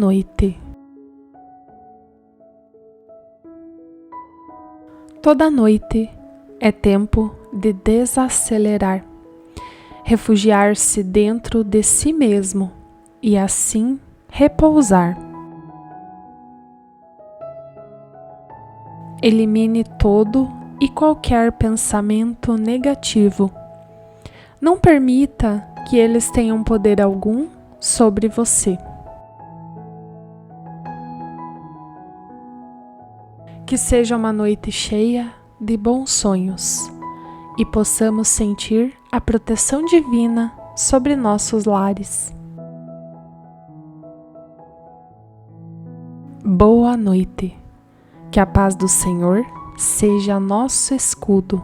noite. Toda noite é tempo de desacelerar, refugiar-se dentro de si mesmo e assim repousar. Elimine todo e qualquer pensamento negativo. Não permita que eles tenham poder algum sobre você. Que seja uma noite cheia de bons sonhos e possamos sentir a proteção divina sobre nossos lares. Boa noite. Que a paz do Senhor seja nosso escudo.